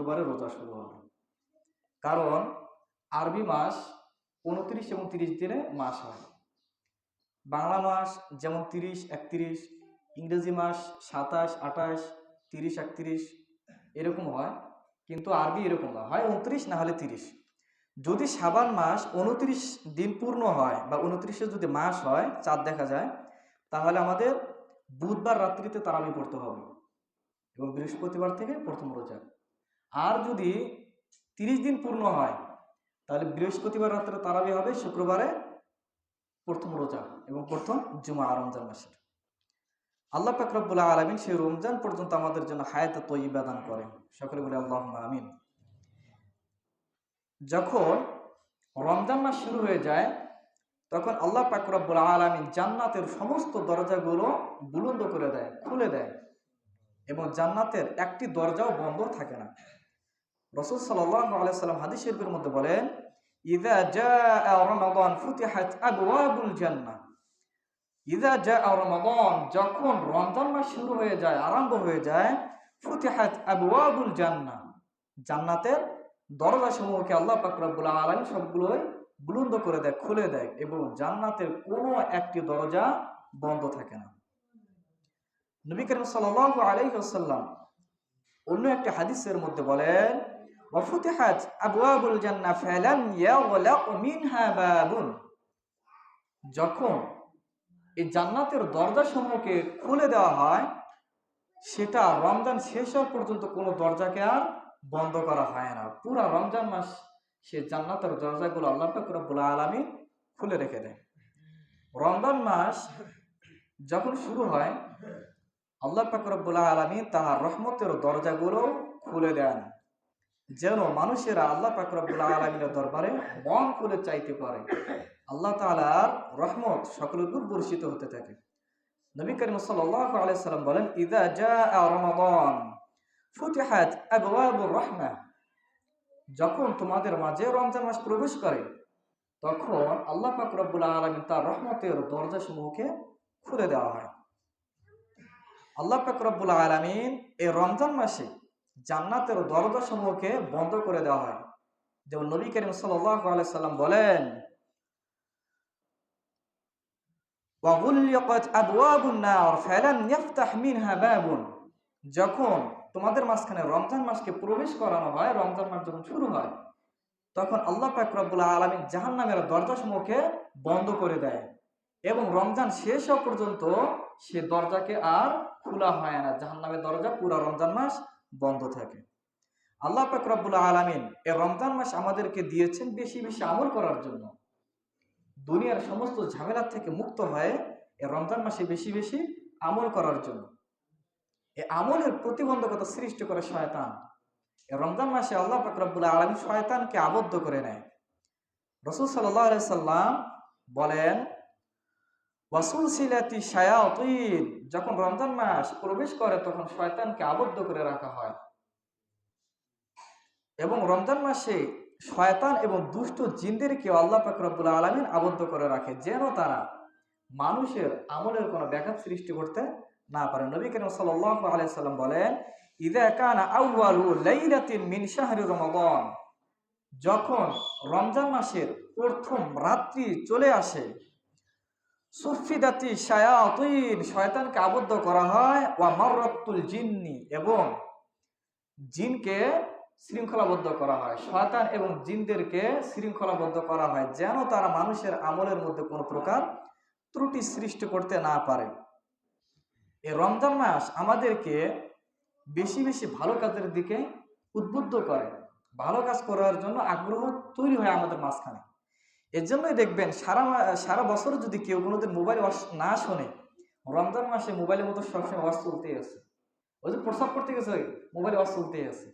শুক্রবারে রোজা শুরু হবে। কারণ আরবি মাস 29 এবং 30 দিনে মাস হয়। বাংলা মাস যেমন 30, 31, ইংরেজি মাস 27, 28, 30, 31 এরকম হয়, কিন্তু আরবি এরকম না, হয় 29 না হলে 30। যদি শাবান মাস 29 দিন পূর্ণ হয় বা 29-এ যদি মাস হয়, চাঁদ দেখা যায়, তাহলে আমাদের বুধবার রাত্রিতে তারাবি পড়তে হবে এবং বৃহস্পতিবার থেকে প্রথম রোজা। আর যদি 30 দিন পূর্ণ হয়, তাহলে বৃহস্পতিবার রাত্রে তারাবি হবে, শুক্রবারে প্রথম রোজা এবং প্রথম জুমা রমজান মাসের। আল্লাহ পাক রব্বুল আলামিন সেই রমজান পর্যন্ত আমাদের জন্য হায়াতে তয়্যিবা দান করেন। সকলে বলে আল্লাহুম্মা আমিন। যখন রমজান মাস শুরু হয়ে যায়, তখন আল্লাহ পাক রব্বুল আলামিন জান্নাতের সমস্ত দরজাগুলো বুলন্দ করে দেয়, খুলে দেয়, এবং জান্নাতের একটি দরজাও বন্ধ থাকে না। রাসূল সাল্লাল্লাহু আলাইহি সাল্লাম হাদিস শরীফের মধ্যে বলেন, ইযা জাআ রমাদান ফুতিহাত আবওয়াবুল জান্নাহ। ইযা জাআ রমাদান, যখন রমজান মাস শুরু হয়ে যায়, আরম্ভ হয়ে যায়, ফুতিহাত আবওয়াবুল জান্নাহ, জান্নাতের দরজাসমূহকে আল্লাহ পাক রব্বুল আলামিন সবগুলোই বুলন্দ করে দেয়, খুলে দেয়, এবং জান্নাতের কোনো একটি দরজা বন্ধ থাকে না। নবী করিম সাল্লাল্লাহু আলাইহি ওয়াসাল্লাম অন্য একটি হাদিসের মধ্যে বলেন, ওয়া ফুতিহাত আবওয়াবুল জান্নাহ ফালাম ইয়াগলাক মিনহা বাবুন। যখন এই জান্নাতের দরজাসমূহকে খুলে দেওয়া হয়, সেটা রমজান শেষ হওয়া পর্যন্ত কোনো দরজাকে আর বন্ধ করা হয় না। পুরা রমজান মাস সে জান্নাতের দরজাগুলো আল্লাহ পাক রব্বুল আলামিন খুলে রেখে দেয়। রমজান মাস যখন শুরু হয়, আল্লাহ পাক রব্বুল আলামিন তাহার রহমতের দরজাগুলো খুলে দেন, যেন মানুষেরা আল্লাহ পাক রব্বুল আলামিনের দরবারে মন খুলে চাইতে পারে। আল্লাহ তাআলার রহমত সকলের উপর বর্ষিত হতে থাকে। নবী করিম সাল্লাল্লাহু আলাইহি সাল্লাম বলেন, ইযা জাআ রমাদান ফুতিহাত আবওয়াবুর রাহমাহ। যখন তোমাদের মাঝে রমজান মাস প্রবেশ করে, তখন আল্লাহ পাক রব্বুল আলামিন তার রহমতের দরজাসমূহকে খুলে দেওয়া হয়। আল্লাহ পাক রব্বুল আলামিন এই রমজান মাসে জান্নাতের দরজাসমূহকে বন্ধ করে দেওয়া হয়। যেমন নবী করিম সাল্লাল্লাহু আলাইহি সাল্লাম বলেন, ওয়াগুলিকাত আবওয়াবুন নার ফালাম ইফতাহ মিনহা বাবুন। যখন তোমাদের মাঝখানে রমজান মাসকে প্রবেশ করানো হয়, রমজান মাস যখন শুরু হয়, তখন আল্লাহ পাক রব্বুল আলামিন জাহান্নামের দরজাসমূহকে বন্ধ করে দেয়, এবং রমজান শেষ হওয়া পর্যন্ত সে দরজাকে আর খোলা হয় না। জাহান্নামের দরজা পুরো রমজান মাস বন্ধ থাকে। আল্লাহ পাক রব্বুল আলামিন এই রমজান মাস আমাদেরকে দিয়েছেন বেশি বেশি আমল করার জন্য। দুনিয়ার সমস্ত ঝামেলা থেকে মুক্ত হয়ে এই রমজান মাসে বেশি বেশি আমল করার জন্য। এই আমলের প্রতিবন্ধকতা সৃষ্টি করে শয়তান। এই রমজান মাসে আল্লাহ পাক রব্বুল আলামিন শয়তানকে আবদ্ধ করে নেয়। রাসূল সাল্লাল্লাহু আলাইহি সাল্লাম বলেন, ওয়াসুলসিলাতি শায়াতিন, যখন রমজান মাস প্রবেশ করে তখন শয়তানকে আবদ্ধ করে রাখা হয়। এবং রমজান মাসে শয়তান এবং দুষ্ট জিনদেরকে আল্লাহ পাক রব্বুল আলামিন আবদ্ধ করে রাখে, যেন তারা মানুষের আমলের কোনো ব্যাঘাত সৃষ্টি করতে না পারে। নবী করিম সাল্লাল্লাহু আলাইহি সাল্লাম বলেন, ইযা কানা আউয়ালু লাইলাতিন মিন শাহরি রমাদান, যখন রমজান মাসের প্রথম রাত্রি চলে আসে, সুফিদাতি শায়াতিন, শয়তানকে আবদ্ধ করা হয়, ওয়া মাররাতুল জিন্নি, এবং জিনকে শৃঙ্খলাবদ্ধ করা হয়। শয়তান এবং জিনদেরকে শৃঙ্খলাবদ্ধ করা হয়, যেন তারা মানুষের আমলের মধ্যে কোনো প্রকার ত্রুটি সৃষ্টি করতে না পারে। এই রমজান মাস আমাদেরকে বেশি বেশি ভালো কাজের দিকে উদ্বুদ্ধ করে, ভালো কাজ করার জন্য আগ্রহ তৈরি হয় আমাদের মাঝখানে। এর জন্যই দেখবেন সারা বছর যদি কেউ কোনোদিন মোবাইল ওয়াজ না শোনে, রমজান মাসে মোবাইলের মতো সবসময় ওয়াজ চলতেই আছে। ওই যে প্রস্রাব করতে গেছে, মোবাইলে ওয়াজ চলতেই আছে।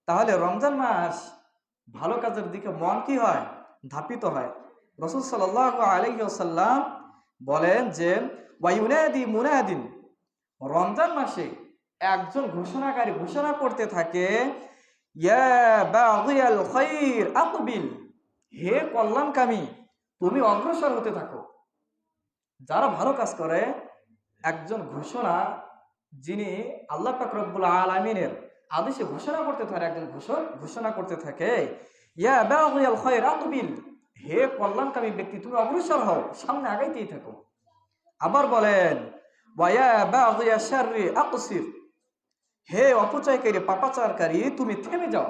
তাহলে রমজান মাস ভালো কাজের দিকে মন কি হয়, ধাপিত হয়। রাসূল সাল্লাল্লাহু আলাইহি ওয়াসাল্লাম বলেন যে, ওয়ায়ুনাদি মুনাদিন, রমজান মাসে একজন ঘোষণাকারী ঘোষণা করতে থাকে, ইয়া বাগিয়াল খাইর আকবিল, হে কল্যাণকামী, তুমি অগ্রসর হতে থাকো। যারা ভালো কাজ করে, একজন ঘোষণা যিনি আল্লাহ পাক রব্বুল আলামিনের আদেশে ঘোষণা করতে থাকে, একজন ঘোষণা করতে থাকে, ইয়া বাগিয়াল খায়র আকবিল, হে কল্যাণকামী ব্যক্তি তুমি অগ্রসর হও, সামনে আগাইতেই থাকো। আবার বলেন ওয়া ইয়া বাগিয়াশ শাররি আকসির, হে অপচয়কারী পাপাচারকারী তুমি থেমে যাও।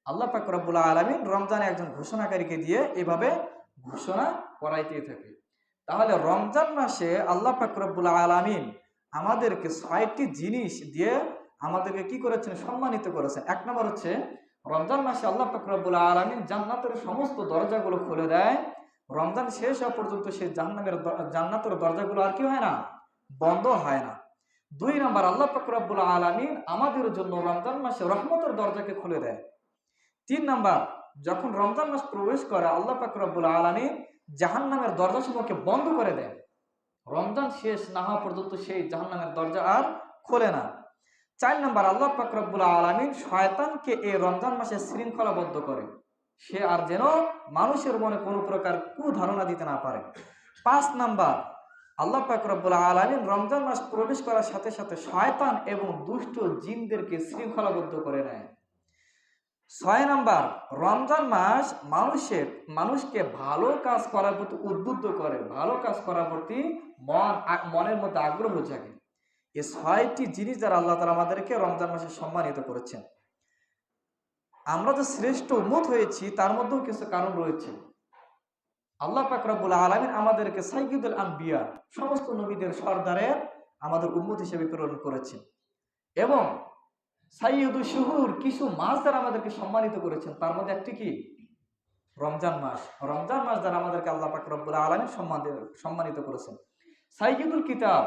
আল্লাহ পাক রব্বুল আলামিন রমজানে একজন ঘোষণাকারীকে দিয়ে এভাবে ঘোষণা করাইতেই থাকে। তাহলে রমজান মাসে আল্লাহ পাক রব্বুল আলামিন আমাদেরকে ৬টি জিনিস দিয়ে আমাদেরকে কি করেছেন? সম্মানিত করেছেন। এক নম্বর হচ্ছে রমজান মাসে আল্লাহ পাক রব্বুল আলামিন জান্নাতের সমস্ত দরজাগুলো খুলে দেয়। রমজান শেষ হওয়া পর্যন্ত সেই জান্নাতের দরজাগুলো আর কি হয় না? বন্ধ হয় না। ২ নম্বর, আল্লাহ পাক রব্বুল আলামিন আমাদের জন্য রমজান মাসে রহমতের দরজাকে খুলে দেয়। ৩ নাম্বার, যখন রমজান মাস প্রবেশ করে আল্লাহ পাক রব্বুল আলামিন জাহান্নামের দরজাসমূহকে বন্ধ করে দেয়। রমজান শেষ না হওয়া পর্যন্ত সেই জাহান্নামের দরজা আর খোলে না। ৪ নাম্বার, আল্লাহ পাক রব্বুল আলামিন শয়তানকে এই রমজান মাসে শৃঙ্খলাবদ্ধ করে, সে আর যেন মানুষের মনে কোনো প্রকার কুধারণা দিতে না পারে। ৫ নাম্বার, আল্লাহ পাক রব্বুল আলামিন রমজান মাস প্রবেশ করার সাথে সাথে শয়তান এবং দুষ্ট জিনদেরকে শৃঙ্খলাবদ্ধ করে নেয়। ৬ নাম্বার, রমজান মাস মানুষকে ভালো কাজ করার প্রতি উদ্বুদ্ধ করে, ভালো কাজ করার প্রতি মনের মধ্যে আগ্রহ জাগে। এই ৬টি জিনিস দ্বারা আল্লাহ তাআলা আমাদেরকে রমজান মাসে সম্মানিত করেছেন। আমরা যে শ্রেষ্ঠ উম্মত হয়েছি তার মধ্যেও কিছু কারণ রয়েছে। আল্লাহ পাক রব্বুল আলামিন আমাদেরকে সাইয়্যিদুল আম্বিয়া, সমস্ত নবীদের সর্দারে আমাদের উম্মত হিসেবে প্রেরণ করেছেন, এবং সাইয়্যিদুশ শুহুর, কিছু মাস দ্বারা আমাদেরকে সম্মানিত করেছেন। তার মধ্যে একটি কি? রমজান মাস। রমজান মাস দ্বারা আমাদেরকে আল্লাহ পাক রব্বুল আলামিন সম্মানিত করেছেন। সাইয়্যিদুল কিতাব,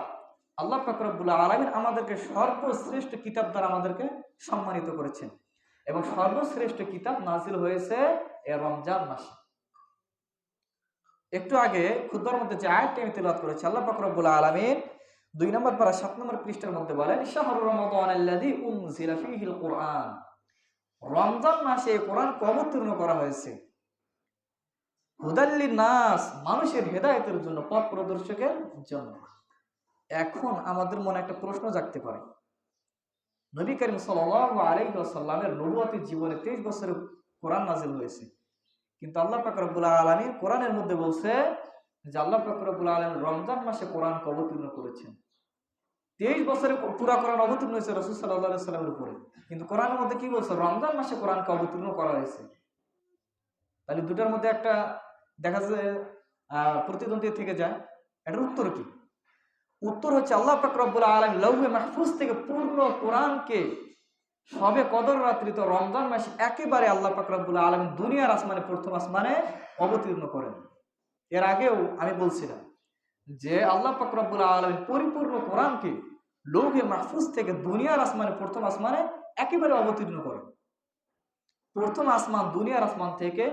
আল্লাহ পাক রব্বুল আলামিন আমাদেরকে সর্বশ্রেষ্ঠ কিতাব দ্বারা আমাদেরকে সম্মানিত করেছেন, এবং সর্বশ্রেষ্ঠ কিতাব নাজিল হয়েছে এই রমজান মাসে। একটু আগে খুতবার মধ্যে যে আয়াতটি আমি তেলাওয়াত করেছি, আল্লাহ পাক রব্বুল আলামিন ২ নম্বর পারা ৭ নম্বর পৃষ্ঠার মধ্যে বলেন, শাহরু রমাদানাল্লাযী উনজিলা ফীহিল কুরআন, রমজান মাসে কোরআনকে অবতীর্ণ করা হয়েছে, হুদাল লিন্নাস, মানুষের হেদায়েতের জন্য, পথ প্রদর্শকের জন্য। এখন আমাদের মনে একটা প্রশ্ন জাগতে পারে, নবী করিম সাল্লাল্লাহু আলাইহি ওয়াসাল্লামের নবুয়তি জীবনে 23 বছরের কোরআন নাযিল হয়েছে, কিন্তু আল্লাহ পাক রব্বুল আলামিন কোরআনের মধ্যে বলছে যে আল্লাহ পাক রব্বুল আলামিন রমজান মাসে কোরআনকে অবতীর্ণ করেছেন। 23 বছরে পুরা কোরআন অবতীর্ণ হয়েছে রাসূল সাল্লাল্লাহু আলাইহি ওয়াসাল্লামের উপরে, কিন্তু কোরআনের মধ্যে কি বলছে? রমজান মাসে কোরআনকে অবতীর্ণ করা হয়েছে। তাহলে দুটার মধ্যে একটা দেখা যায় প্রতিদ্বন্দ্বী থেকে যায়। এটার উত্তর কি? উত্তর হচ্ছে আল্লাহ পাক রব্বুল আলামিন লৌহে মাহফুজ থেকে পূর্ণ কোরআনকে সবে কদর রাত্রি তো রমজান মাসে একেবারে আল্লাহ পাক রব্বুল আলামিন দুনিয়ার আসমানে, প্রথম আসমানে অবতীর্ণ করেন। এর আগেও আমি বলছিলাম যে আল্লাহ পাক রব্বুল আলামিন পরিপূর্ণ কোরআনকে লৌহে মাহফুজ থেকে দুনিয়ার আসমানে, প্রথম আসমানে একেবারে অবতীর্ণ করেন। প্রথম আসমান, দুনিয়ার আসমান থেকে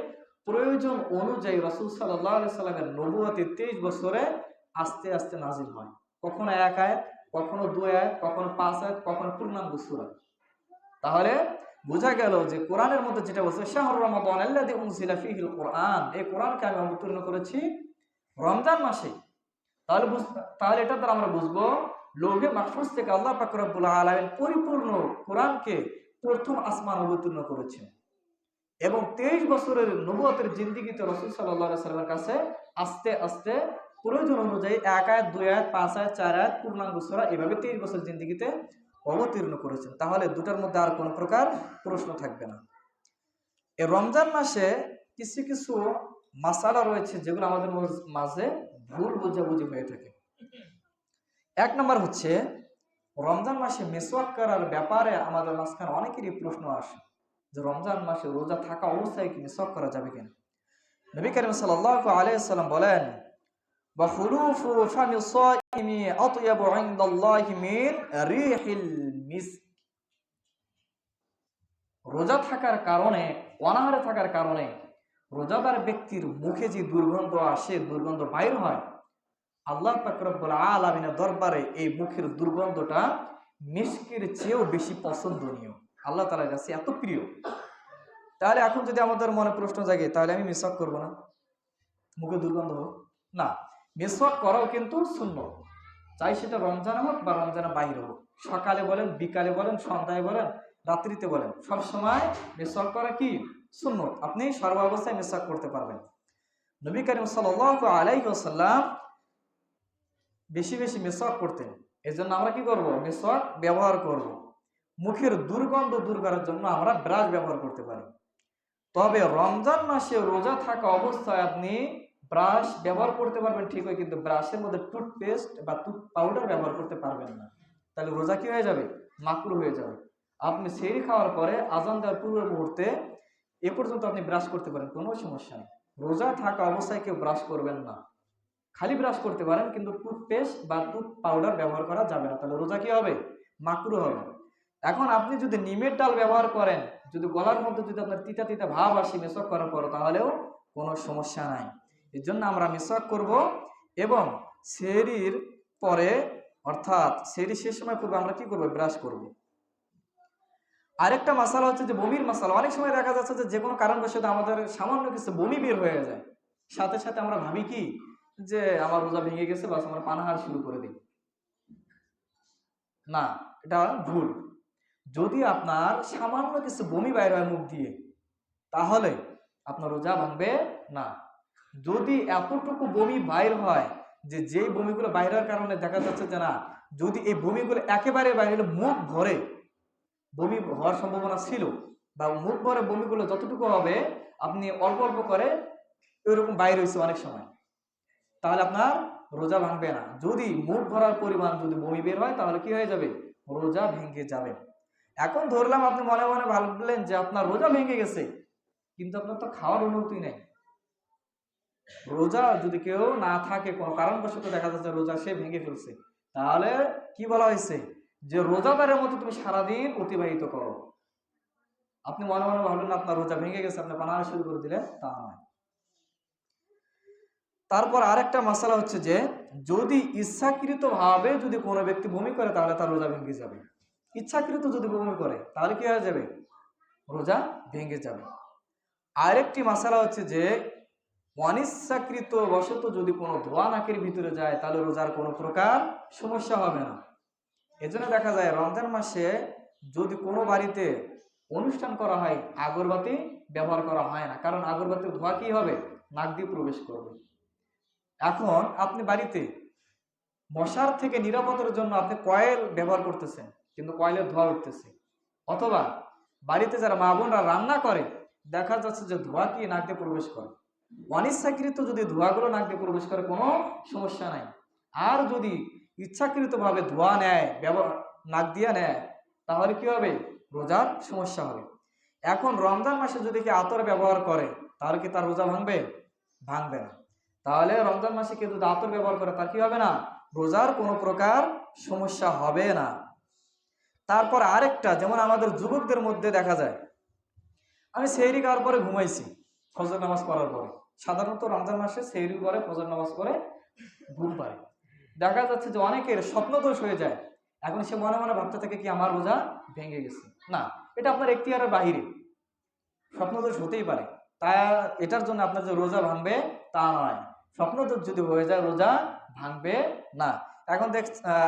প্রয়োজন অনুযায়ী রাসূল সাল্লাল্লাহু আলাইহি সাল্লামের নবুয়তে 23 বছরে আস্তে আস্তে নাজিল হয়। কখনো 1 আয়াত, কখনো 2 আয়াত, কখনো 5 আয়াত, কখনো পূর্ণাঙ্গ সূরা। তাহলে বোঝা গেল যে কোরআনের মধ্যে যেটা বলছে শাহরু রমাদানাল্লাযী উনজিলা ফীহিল কুরআন, এই কোরআনকে আমি অবতীর্ণ করেছি রমজান মাসে। তাহলে এটা দ্বারা আমরা বুঝবো লৌহে মাহফুজ থেকে আল্লাহ পাক রব্বুল আলামিন পরিপূর্ণ কোরআনকে প্রথম আসমান অবতীর্ণ করেছেন, এবং 23 বছরের নবুয়তের জিন্দেগিতে রাসূল সাল্লাল্লাহু আলাইহি সাল্লামের কাছে আস্তে আস্তে প্রয়োজন অনুযায়ী 1 আয়াত, 2 আয়াত, 5 আয়াত, 4 আয়াত, পূর্ণাঙ্গ সূরা এভাবে 23 বছর জিন্দেগিতে অবতীর্ণ করেছেন। তাহলে দুটার মধ্যে আর কোনো প্রকার প্রশ্ন থাকবে না। এই রমজান মাসে কিছু কিছু মাসালা রয়েছে যেগুলো আমাদের মাঝে ভুল বোঝাবুঝি হয়ে থাকে। 1 নম্বর হচ্ছে রমজান মাসে মিসওয়াক করার ব্যাপারে আমাদের মাঝখানে অনেকেরই প্রশ্ন আসে যে রমজান মাসে রোজা থাকা অবস্থায় কি মিসওয়াক করা যাবে কিনা। নবী করিম সাল্লাল্লাহু আলাইহি ওয়াসাল্লাম বলেন, ওয়া খুলুফু ফামি সাইমি আতয়াবু ইনদাল্লাহি মিন রিহিল মিস্ক, রোজা থাকার কারণে, অনাহারে থাকার কারণে রোজাদার ব্যক্তির মুখে যে দুর্গন্ধ আসে, দুর্গন্ধ বাইর হয়, আল্লাহ পাক রব্বুল আলামিনের দরবারে এই মুখের দুর্গন্ধটা মিস্কের চেয়েও বেশি পছন্দনীয়, আল্লাহ তাআলার কাছে এত প্রিয়। তাহলে এখন যদি আমাদের মনে প্রশ্ন জাগে, তাহলে আমি মিসওয়াক করব না, মুখে দুর্গন্ধ হোক না, মিসওয়াক করাও কিন্তু সুন্নাত। চাই সেটা রমজানে হোক বা রমজানের বাইরে হোক, সকালে বলেন, বিকালে বলেন, সন্ধ্যায় বলেন, রাত্রিতে বলেন, সবসময় মিসওয়াক করা কি সুন্নত। আপনি সর্বাবস্থায় মিসওয়াক করতে পারবেন। নবী করিম সাল্লাল্লাহু আলাইহি ওয়াসাল্লাম বেশি বেশি মিসওয়াক করতেন। এজন্য আমরা কি করব? মিসওয়াক ব্যবহার করব। মুখের দুর্গন্ধ দূর করার জন্য আমরা ব্রাশ ব্যবহার করতে পারি। তবে রমজান মাসে রোজা থাকা অবস্থায় আপনি ব্রাশ ব্যবহার করতে পারবেন ঠিকই, কিন্তু ব্রাশের মধ্যে টুথপেস্ট বা টুথ পাউডার ব্যবহার করতে পারবেন না। তাহলে রোজা কি হয়ে যাবে? মাকরুহ হয়ে যাবে। আপনি সেহরি খাওয়ার পরে আজান দেওয়ার পূর্ব মুহূর্তে এ পর্যন্ত আপনি ব্রাশ করতে পারেন, কোনো সমস্যা নেই। রোজা থাকা অবস্থায় কেউ ব্রাশ করবেন না, খালি ব্রাশ করতে পারেন, কিন্তু টুথপেস্ট বা টুথ পাউডার ব্যবহার করা যাবে না। তাহলে রোজা কি হবে? মাকরুহ হবে। এখন আপনি যদি নিমের ডাল ব্যবহার করেন, যদি গলার মধ্যে যদি আপনার তিতা তিতা ভাব আসে মিসওয়াক করার পর, তাহলেও কোনো সমস্যা নাই। এর জন্য আমরা মিসওয়াক করব এবং সেহরির পরে অর্থাৎ সেহরি শেষ সময় পূর্বে আমরা কি করব? ব্রাশ করব। আরেকটা মাসালা হচ্ছে যে বমির মাসালা। অনেক সময় দেখা যাচ্ছে যে কোনো কারণবশত আমাদের সামান্য কিছু বমি বের হয়ে যায়, সাথে সাথে আমরা ভাবি কি যে আমার রোজা ভেঙে গেছে, বাস আমরা পানাহার শুরু করে দিই। না, এটা ভুল। যদি আপনার সামান্য কিছু বমি বাইর হয় মুখ দিয়ে, তাহলে আপনার রোজা ভাঙবে না। যদি এতটুকু বমি বাইর হয় যে যেই বমিগুলো বাইর হওয়ার কারণে দেখা যাচ্ছে যে না, যদি এই বমিগুলো একেবারে বাইরে হলে মুখ ভরে বমি হওয়ার সম্ভাবনা ছিল, বা মুখ ভরে বমিগুলো যতটুকু হবে আপনি অল্প অল্প করে এরকম বাইর হয়েছে অনেক সময়, তাহলে আপনার রোজা ভাঙবে না। যদি মুখ ভরার পরিমাণ যদি বমি বের হয়, তাহলে কি হয়ে যাবে? রোজা ভেঙে যাবে। এখন ধরলাম আপনি মনে মনে ভাবলেন যে আপনার রোজা ভেঙে গেছে, কিন্তু আপনার তো খাওয়ার অনুমতি নেই। রোজা যদি কেউ না থাকে, কোনো কারণবশত দেখা যাচ্ছে রোজা সে ভেঙে ফেলছে, তাহলে কি বলা হয়েছে? যে রোজাদারের মতো তুমি সারাদিন অতিবাহিত করো। আপনি মনে মনে ভাবলেন আপনার রোজা ভেঙে গেছে, আপনি পানাহার শুরু করে দিলেন, তা নয়। তারপর আরেকটা মশলা হচ্ছে যে যদি ইচ্ছাকৃত ভাবে যদি কোনো ব্যক্তি বমি করে, তাহলে তার রোজা ভেঙে যাবে। ইচ্ছাকৃত যদি বমি করে, তাহলে কি হয়ে যাবে? রোজা ভেঙে যাবে। আরেকটি মশলা হচ্ছে যে অনিচ্ছাকৃত বশত যদি কোনো ধোয়া নাকের ভিতরে যায়, তাহলে রোজার কোনো প্রকার সমস্যা হবে না। এজন্য দেখা যায় রমজান মাসে যদি কোনো বাড়িতে অনুষ্ঠান করা হয়, আগরবাতি ব্যবহার করা হয় না, কারণ আগরবাতির ধোঁয়া কি হবে? নাক দিয়ে প্রবেশ করবে। এখন আপনি বাড়িতে মশার থেকে নিরাপত্তার জন্য আপনি কয়েল ব্যবহার করতেছেন, কিন্তু কয়েলের ধোঁয়া উঠতেছে। অথবা বাড়িতে যারা মা বোনরা রান্না করে, দেখা যাচ্ছে যে ধোঁয়া কি নাক দিয়ে প্রবেশ করে। অনিচ্ছাকৃত যদি ধোঁয়াগুলো নাক দিয়ে প্রবেশ করে, কোনো সমস্যা নাই। আর যদি ইচ্ছাকৃতভাবে ধোঁয়া নেয়, নাক দিয়ে নেয়, তাহলে কি হবে? রোজার সমস্যা হবে। এখন রমজান মাসে যদি কি আতর ব্যবহার করে, তাহলে কি তার রোজা ভাঙবে? ভাঙবে না। তাহলে রমজান মাসে কেউ যদি আতর ব্যবহার করে, তার কি হবে না? রোজার কোনো প্রকার সমস্যা হবে না। তারপর আরেকটা, যেমন আমাদের যুবকদের মধ্যে দেখা যায়, আমি সেহরি খাওয়ার পরে ঘুমাইছি ফজর নামাজ পড়ার পরে। সাধারণত রমজান মাসে সেহরির পরে ফজর নামাজ পড়ে ঘুম পারে। দেখা যাচ্ছে যে অনেকের স্বপ্নদোষ হয়ে যায়। এখন সে মনে মনে ভাবতে থাকে কি আমার রোজা ভেঙে গেছে। না, এটা আপনার এখতিয়ারের বাহিরে, স্বপ্নদোষ হতেই পারে। তা এটার জন্য আপনার যে রোজা ভাঙবে তা নয়। স্বপ্নদোষ যদি হয়ে যায়, রোজা ভাঙবে না। এখন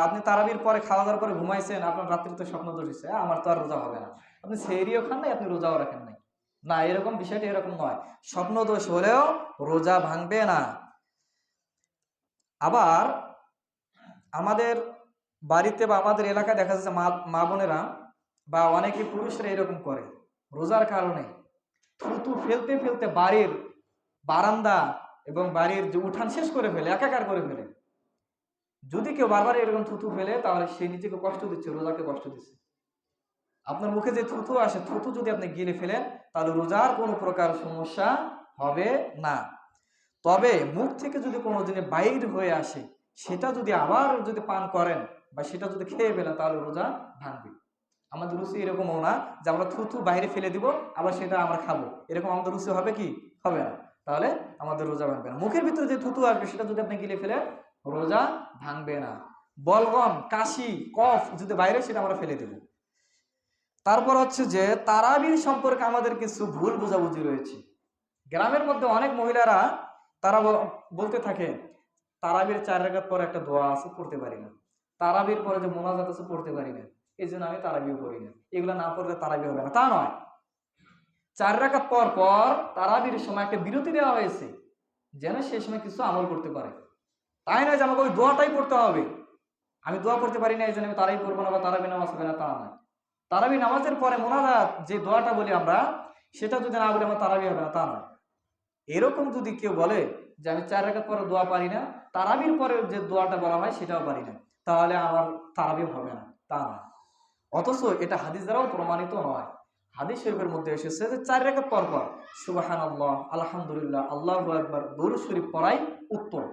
আপনি তারাবির পরে খাওয়া দাওয়ার পরে ঘুমাইছেন, আপনার রাত্রিতে স্বপ্নদোষ হয়েছে, আমার তো আর রোজা হবে না। আপনি সেহরিও খান নাই, আপনি রোজাও রাখেন নাই, না, এরকম বিষয়টা এরকম নয়। স্বপ্নদোষ হলেও রোজা ভাঙবে না। আবার আমাদের বাড়িতে বা আমাদের এলাকায় দেখা যাচ্ছে মা বোনেরা বা অনেকে পুরুষরা এরকম করে, রোজার কারণে থুতু ফেলতে ফেলতে বাড়ির বারান্দা এবং বাড়ির যে উঠান শেষ করে ফেলে, একাকার করে ফেলে। যদি কেউ বারবার এরকম থুতু ফেলে, তাহলে সে নিজেকে কষ্ট দিচ্ছে, রোজাকে কষ্ট দিচ্ছে। আপনার মুখে যে থুতু আসে, থুতু যদি আপনি গিলে ফেলেন, তাহলে রোজার কোনো প্রকার সমস্যা হবে না। তবে মুখ থেকে যদি কোনো জিনিস বাইর হয়ে আসে, সেটা যদি আবার যদি পান করেন বা সেটা যদি খেয়ে ফেলেন, তাহলে রোজা ভাঙবে। আমাদের রুচি এরকমও না যে আমরা থুতু বাইরে ফেলে দিব আবার সেটা আমরা খাবো, এরকম আমাদের রুচি হবে কি? হবে না। তাহলে আমাদের রোজা ভাঙবে না। মুখের ভিতরে যে থুতু আসবে, সেটা যদি আপনি গিলে ফেলেন, রোজা ভাঙবে না। বলগম, কাশি, কফ যদি বাইরে, সেটা আমরা ফেলে দেব। তারপর হচ্ছে যে তারাবির সম্পর্কে আমাদের কিছু ভুল বোঝাবুঝি রয়েছে। গ্রামের মধ্যে অনেক মহিলারা তারা বলতে থাকে তারাবির 4 রাকাত পর একটা দোয়া আছে, পড়তে পারি না। তারাবির পরে যে মোনাজাত আছে পড়তে পারি না, এই জন্য আমি তারাবিও পড়ি না। এগুলো না পড়লে তারাবি হবে না তা নয়। 4 রাকাত পর পর তারাবির সময় একটা বিরতি দেওয়া হয়েছে, যেন সেই সময় কিছু আমল করতে পারে। তাই নয় যে আমাকে ওই দোয়াটাই পড়তে হবে। আমি দোয়া করতে পারি না এই জন্য আমি তারাবি পড়বো না বা তারাবি নামাজ হবে না তা নয়। তারাবি নামাজের পরে মোনাজাত যে দোয়াটা বলি আমরা, সেটা যদি না বলি আমার তারাবি হবে না তা নয়। এরকম যদি কেউ বলে যে আমি 4 রাকাত পরে দোয়া পারি না, তারাবির পরে যে দোয়াটা বলা হয় সেটাও পারি না, তাহলে আমার তারাবি হবে না তা নয়। অথচ এটা হাদিস দ্বারাও প্রমাণিত নয়। হাদিস শরীফের মধ্যে এসেছে যে 4 রাকাত পর পর সুবহানাল্লাহ, আলহামদুলিল্লাহ, আল্লাহু আকবার, দরুদ শরীফ পড়াই উত্তম।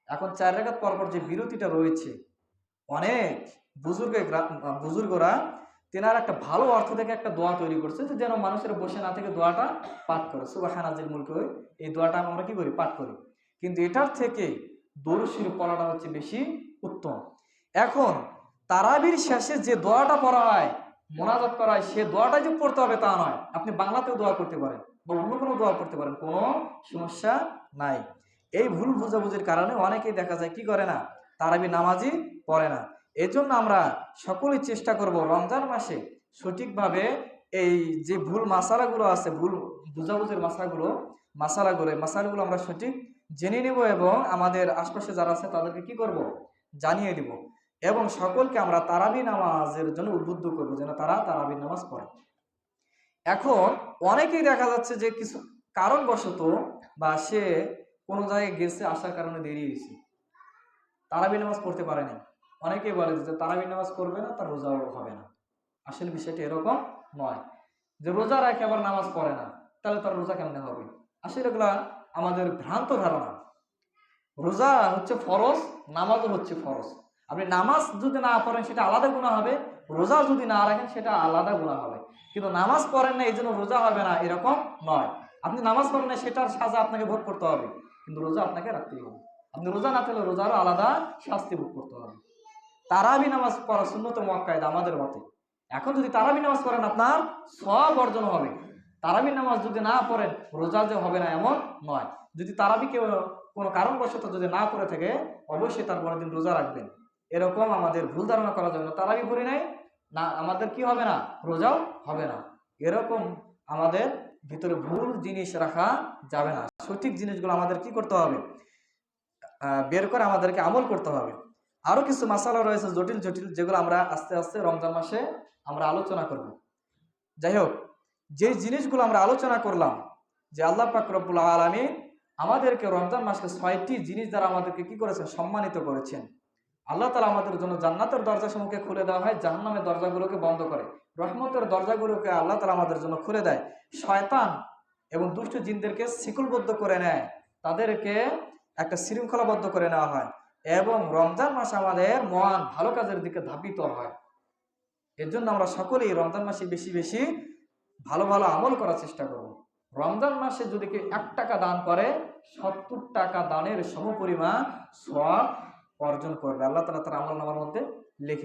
এখন 4 রাকাত পর পর যে বিরতিটা রয়েছে, অনেক বুজুর্গরা তেনার একটা ভালো অর্থ থেকে একটা দোয়া তৈরি করছে, যে যেন মানুষের বসে না থেকে দোয়াটা পাঠ করে, সুবহানাল্লাহিল মুলক, এই দোয়াটা আমরা কি করি, পাঠ করি। কিন্তু এটার থেকে দরুদ শরীফ পড়াটা হচ্ছে বেশি উত্তম। এখন তারাবির শেষে যে দোয়াটা পড়া হয়, মোনাজাত করা হয়, সে দোয়াটাই যে পড়তে হবে তা নয়। আপনি বাংলাতেও দোয়া করতে পারেন বা অন্য কোনো দোয়া করতে পারেন, কোনো সমস্যা নাই। এই ভুল বুঝাবুঝির কারণে অনেকেই দেখা যায় কি করে না, তারাবি নামাজই পড়ে না। এই জন্য আমরা সকলেই চেষ্টা করব রমজান মাসে সঠিকভাবে এই যে ভুল মাসালাগুলো আছে, ভুল বুঝাবুঝির মাসালাগুলো আমরা সঠিক জেনে নেব এবং আমাদের আশপাশে যারা আছে তাদেরকে কি করব, জানিয়ে দিব। এবং সকলকে আমরা তারাবি নামাজের জন্য উদ্বুদ্ধ করবো যেন তারা তারাবি নামাজ পড়ে। এখন অনেকেই দেখা যাচ্ছে যে কিছু কারণবশত বা সে কোনো জায়গায় গেছে, আসার কারণে দেরি হয়েছে, তারাবি নামাজ পড়তে পারেনি। অনেকেই বলে যে তারাবি নামাজ পড়বে না, তার রোজাও হবে না। আসলে বিষয়টি এরকম নয় যে রোজা রাখে আবার নামাজ পড়ে না, তাহলে তার রোজা কেমনে হবে। আসলে এগুলা আমাদের ভ্রান্ত ধারণা। রোজা হচ্ছে ফরজ, নামাজও হচ্ছে ফরজ। আপনি নামাজ যদি না পড়েন সেটা আলাদা গুনাহ হবে, রোজা যদি না রাখেন সেটা আলাদা গুনাহ হবে। কিন্তু নামাজ পড়েন না এই জন্য রোজা হবে না এরকম নয়। আপনি নামাজ পড়েন না সেটার সাজা আপনাকে ভোগ করতে হবে, কিন্তু রোজা আপনাকে রাখতেই হবে। আপনি রোজা না থাকলে রোজারও আলাদা শাস্তি ভোগ করতে হবে। তারাবি নামাজ পড়া সুন্নত মুআক্কাদা আমাদের মতে। এখন যদি তারাবি নামাজ পড়েন আপনার সওয়াব অর্জন হবে। তারাবি নামাজ যদি না পড়েন রোজা যে হবে না এমন নয়। যদি তারাবি কেউ কোনো কারণবশত যদি না করে থাকে, অবশ্যই তার পরের দিন রোজা রাখবেন। এরকম আমাদের ভুল ধারণা করা যাবে না, তারাবি পড়ি নাই না আমাদের কি হবে না, রোজাও হবে না। এরকম আমাদের ভিতরে ভুল জিনিস রাখা যাবে না। সঠিক জিনিসগুলো আমাদের কি করতে হবে, বের করে আমাদেরকে আমল করতে হবে। আরো কিছু মাসালা রয়েছে জটিল জটিল, যেগুলো আমরা আস্তে আস্তে রমজান মাসে আমরা আলোচনা করব। যাই হোক, যে জিনিসগুলো আমরা আলোচনা করলাম, যে আল্লাহ পাক রব্বুল আলামিন আমাদেরকে রমজান মাসকে 6টি জিনিস দ্বারা আমাদেরকে কি করেছেন, সম্মানিত করেছেন। আল্লাহ তাআলা আমাদের জন্য জান্নাতের দরজা সমূহকে খুলে দেওয়া হয়, জাহান্নামের দরজাগুলোকে বন্ধ করে, রহমতের দরজাগুলোকে আল্লাহ তাআলা আমাদের জন্য খুলে দেয়। শয়তান এবং দুষ্ট জিনদেরকে শিকলবদ্ধ করে নেয়, তাদেরকে একটা শৃঙ্খলাবদ্ধ করে নেওয়া হয় এবং রমজান মাস আমাদের মহান ভালো কাজের দিকে ধাবিত হয়। এর জন্য আমরা সকলেই রমজান মাসে বেশি বেশি ভালো ভালো আমল করার চেষ্টা করব। রমজান মাসে যদি কেউ 1 টাকা দান করে 70 টাকা দানের সমপরিমাণ সওয়াব অর্জন করবে, আল্লাহ তাআলা তার আমলনামার মধ্যে লিখে